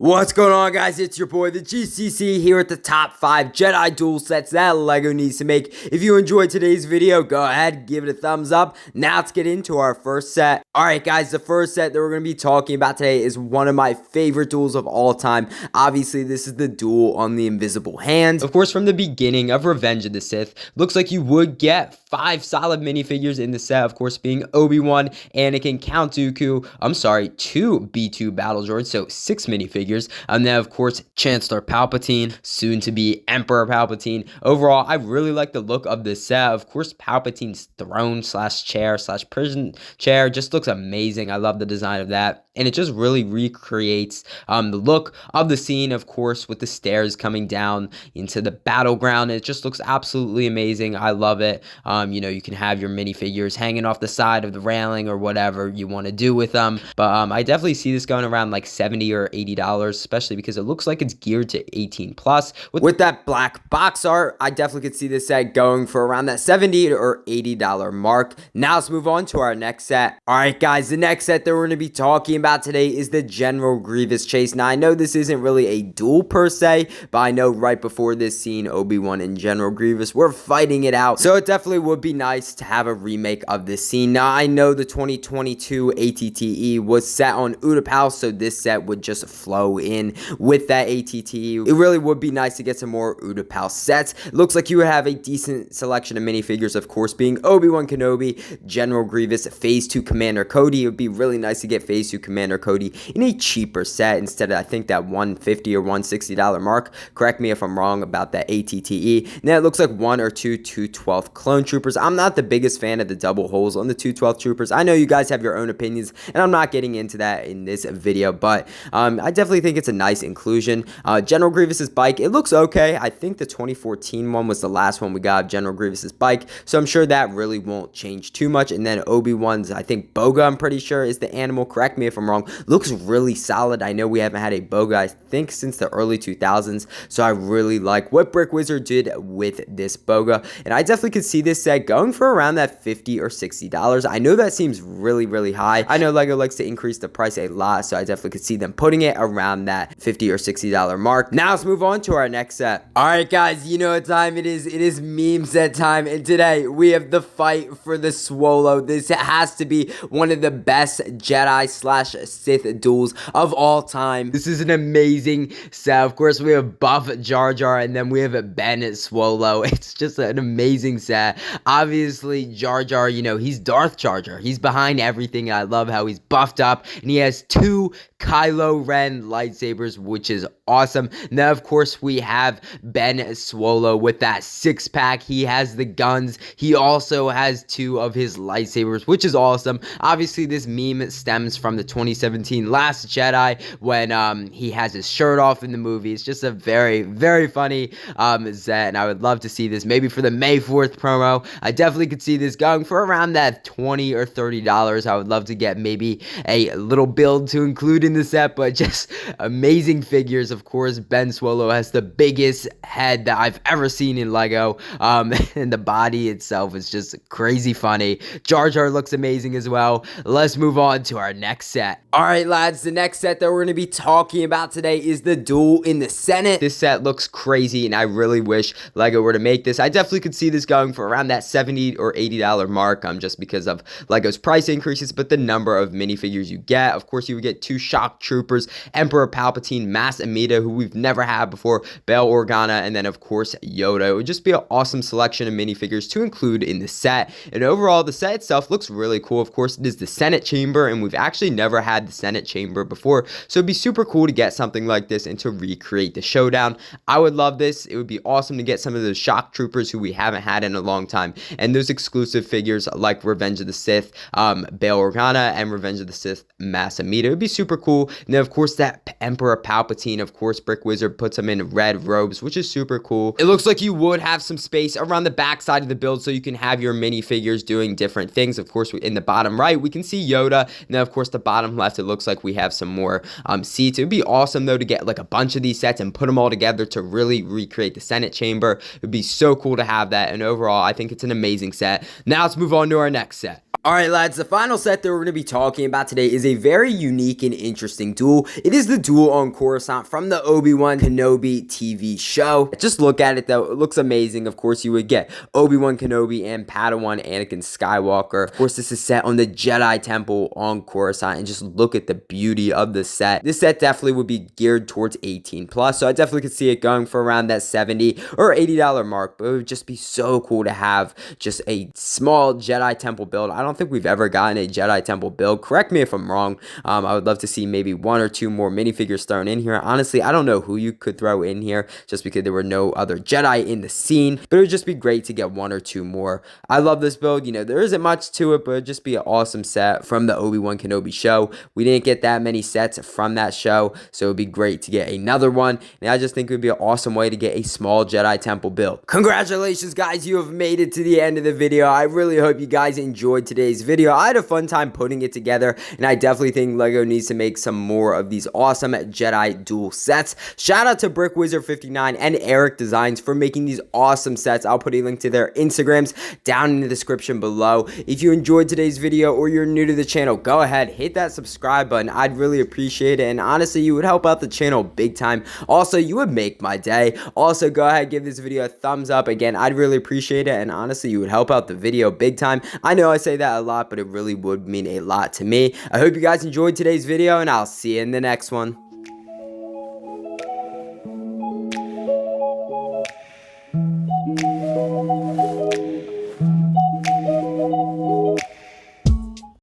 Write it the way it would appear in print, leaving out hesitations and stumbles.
What's going on, guys? It's your boy, the GCC, here at the top 5 Jedi Duel sets that LEGO needs to make. If you enjoyed today's video, go ahead, give it a thumbs up. Now let's get into our first set. Alright guys, the first set that we're going to be talking about today is one of my favorite duels of all time. Obviously, this is the duel on the invisible hand. Of course, from the beginning of Revenge of the Sith, looks like you would get 5 solid minifigures in the set, of course, being Obi-Wan, Anakin, Count Dooku, 2 B2 battle droids, so 6 minifigures. And then, of course, Chancellor Palpatine, soon to be Emperor Palpatine. Overall, I really like the look of this set. Of course, Palpatine's throne slash chair slash prison chair just looks amazing. I love the design of that. And it just really recreates the look of the scene, of course, with the stairs coming down into the battleground. It just looks absolutely amazing. I love it. You can have your minifigures hanging off the side of the railing or whatever you want to do with them. But I definitely see this going around like $70 or $80, especially because it looks like it's geared to 18 plus. With that black box art, I definitely could see this set going for around that $70 or $80 mark. Now let's move on to our next set. Alright guys, the next set that we're going to be talking about today is the General Grievous chase. Now I know this isn't really a duel per se, but I know right before this scene, Obi-Wan and General Grievous were fighting it out. So it definitely would be nice to have a remake of this scene. Now I know the 2022 ATTE was set on Utapau, so this set would just flow in with that ATTE. It really would be nice to get some more Utapau sets. Looks like you would have a decent selection of minifigures, of course, being ObiWan Kenobi, General Grievous, Phase 2 Commander Cody. It would be really nice to get Phase 2 Commander Cody in a cheaper set instead of, I think, that $150 or $160 mark. Correct me if I'm wrong about that ATTE. Now it looks like 1 or 2 212 clone troopers. I'm not the biggest fan of the double holes on the 212 troopers. I know you guys have your own opinions, and I'm not getting into that in this video, but I definitely think it's a nice inclusion. General Grievous's bike, it looks okay. I think the 2014 one was the last one we got of General Grievous's bike, so I'm sure that really won't change too much. And then Obi-Wan's, I think Boga, I'm pretty sure, is the animal. Correct me if I'm wrong. Looks really solid. I know we haven't had a Boga, I think, since the early 2000s, so I really like what Brick Wizard did with this Boga, and I definitely could see this set going for around that $50 or $60. I know that seems really high. I know LEGO likes to increase the price a lot, so I definitely could see them putting it around that $50 or $60 mark. Now let's move on to our next set. Alright guys, you know what time it is. It is meme set time, and today we have the fight for the Swallow. This has to be one of the best Jedi slash Sith duels of all time. This is an amazing set. Of course, we have buff Jar Jar, and then we have Ben Swallow. It's just an amazing set. Obviously, Jar Jar, he's Darth Jar Jar. He's behind everything. I love how he's buffed up, and he has 2 Kylo Ren lightsabers, which is awesome. Now, of course, we have Ben Swallow with that 6-pack. He has the guns. He also has 2 of his lightsabers, which is awesome. Obviously, this meme stems from the 2017 Last Jedi when he has his shirt off in the movie. It's just a very funny set, and I would love to see this maybe for the May 4th promo. I definitely could see this going for around that $20 or $30. I would love to get maybe a little build to include in the set, but just amazing figures. Of course, Ben Swallow has the biggest head that I've ever seen in LEGO, and the body itself is just crazy funny. Jar Jar looks amazing as well. Let's move on to our next set. Alright lads, the next set that we're going to be talking about today is the duel in the Senate. This set looks crazy, and I really wish LEGO were to make this. I definitely could see this going for around that $70 or $80 mark, just because of LEGO's price increases, but the number of minifigures you get. Of course, you would get 2 shock troopers, Emperor Palpatine, Mas Amida, who we've never had before, Bail Organa, and then of course Yoda. It would just be an awesome selection of minifigures to include in the set. And overall, the set itself looks really cool. Of course, it is the Senate Chamber, and we've actually never had the Senate Chamber before, so it'd be super cool to get something like this and to recreate the showdown. I would love this. It would be awesome to get some of those shock troopers who we haven't had in a long time, and those exclusive figures like Revenge of the Sith, Bail Organa, and Revenge of the Sith, Mas Amida. It would be super cool. And then of course that Emperor Palpatine, of course Brick Wizard puts him in red robes, which is super cool. It looks like you would have some space around the back side of the build so you can have your minifigures doing different things. Of course, in the bottom right we can see Yoda, and then of course the bottom left it looks like we have some more seats. It would be awesome though to get like a bunch of these sets and put them all together to really recreate the Senate Chamber. It would be so cool to have that, and overall I think it's an amazing set. Now let's move on to our next set. Alright lads, the final set that we're going to be talking about today is a very unique and interesting duel. It is the duel on Coruscant from the Obi-Wan Kenobi TV show. Just look at it though, it looks amazing. Of course you would get Obi-Wan Kenobi and Padawan Anakin Skywalker. Of course this is set on the Jedi Temple on Coruscant, and just look at the beauty of the set. This set definitely would be geared towards 18 plus, so I definitely could see it going for around that $70 or $80 mark, but it would just be so cool to have just a small Jedi Temple build. I don't think we've ever gotten a Jedi Temple build. Correct me if I'm wrong. I would love to see maybe one or two more minifigures thrown in here. Honestly, I don't know who you could throw in here just because there were no other Jedi in the scene, but it would just be great to get one or two more. I love this build. You know, there isn't much to it, but it'd just be an awesome set from the Obi-Wan Kenobi show. We didn't get that many sets from that show, so it'd be great to get another one, and I just think it would be an awesome way to get a small Jedi Temple build. Congratulations guys, you have made it to the end of the video. I really hope you guys enjoyed today's video. I had a fun time putting it together, and I definitely think LEGO needs to make some more of these awesome Jedi Duel sets. Shout out to BrickWizard59 and Eric Designs for making these awesome sets. I'll put a link to their Instagrams down in the description below. If you enjoyed today's video or you're new to the channel, go ahead, hit that subscribe button. I'd really appreciate it, and honestly, you would help out the channel big time. Also, you would make my day. Also, go ahead, give this video a thumbs up. Again, I'd really appreciate it, and honestly, you would help out the video big time. I know I say that a lot, but it really would mean a lot to me. I hope you guys enjoyed today's video, and I'll see you in the next one.